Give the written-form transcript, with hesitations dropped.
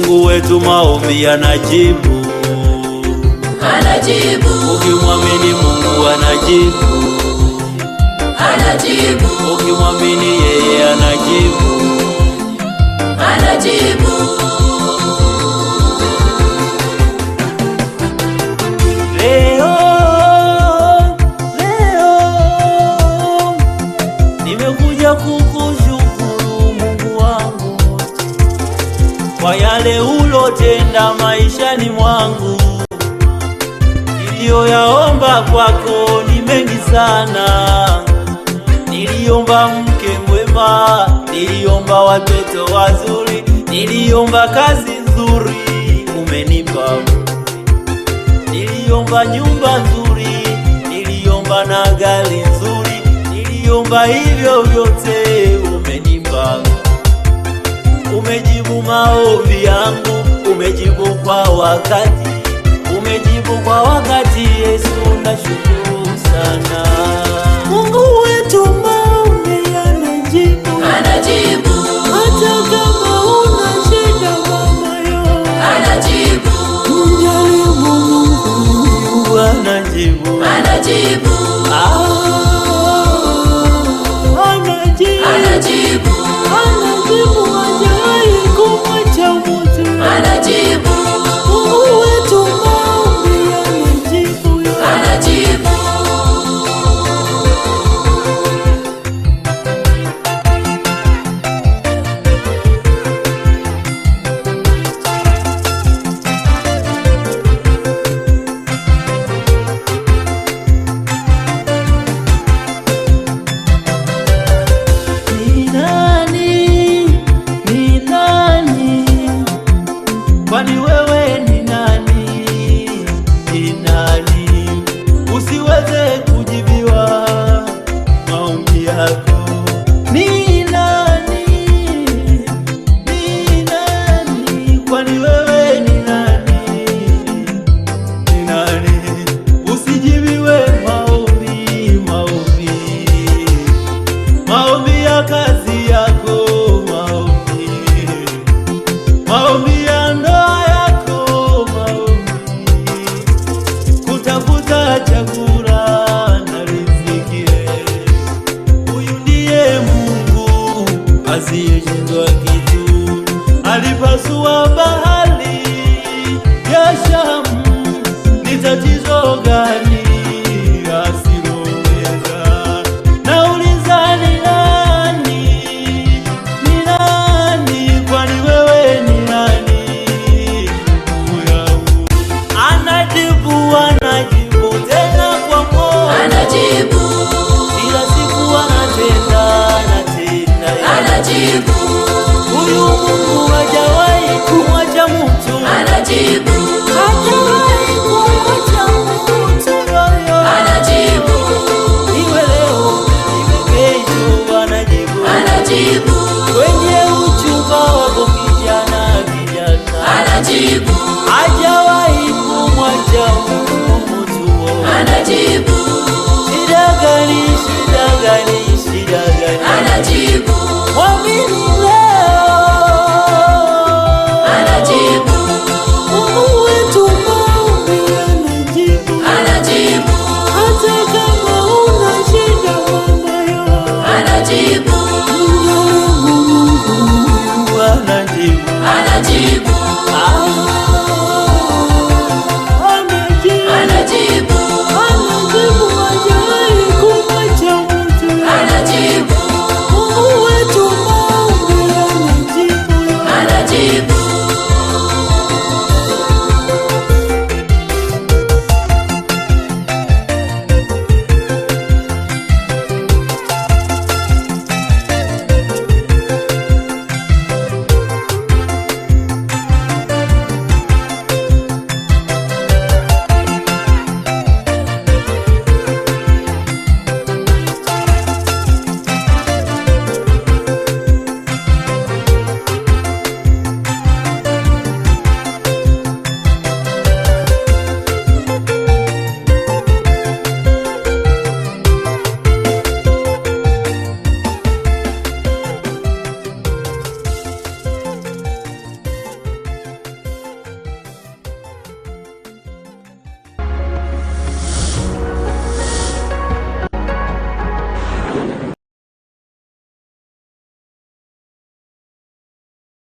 Mungu wetu maombi anajibu, anajibu. Ukimwamini Mungu anajibu, anajibu. Ukimwamini yeye anajibu, anajibu. Leo nimekuja kukushukuru Mungu wangu kwa yale ulotenda maishani mwangu. Niliyoyaomba kwako ni mengi sana. Niliomba mke mwema, niliomba watoto wazuri, niliomba kazi nzuri, umenipa. Niliomba nyumba nzuri, niliomba na gari nzuri, niliomba hivyo vyote, umenipa. Umejibu maombi yangu, umejibu kwa wakati, umejibu kwa wakati. Yesu, nashukuru sana. Mungu wetu maombi anajibu, anajibu. hata kama una shida mama yo, anajibu. mjaribu Mungu anajibu, anajibu. Anajibu, anajibu. anajibu, hajawahi kumwacha mtu. anajibu. Mungu wetu maombi anajibu, anajibu. Kwani wewe ni nani? Ni nani usiweze kujibiwa maombi yako? Ni nani? Ni nani? Kwani wewe ni nani? Ni nani usijibiwe maombi? Maombi ya kazi yako, maombi ya ndoa yako, kutafuta chakula na riziki. Huyu ndiye Mungu asiyeshindwa kitu. Alipasua bahari ya Shamu, ni tatizo gani asiloweza? Nauliza, ni nani? Ni nani? Kwani wewe ni nani? Mungu yangu anajibu, anajibu tena kwa moyo, anajibu. kila siku anatenda, anajibu. huyu Mungu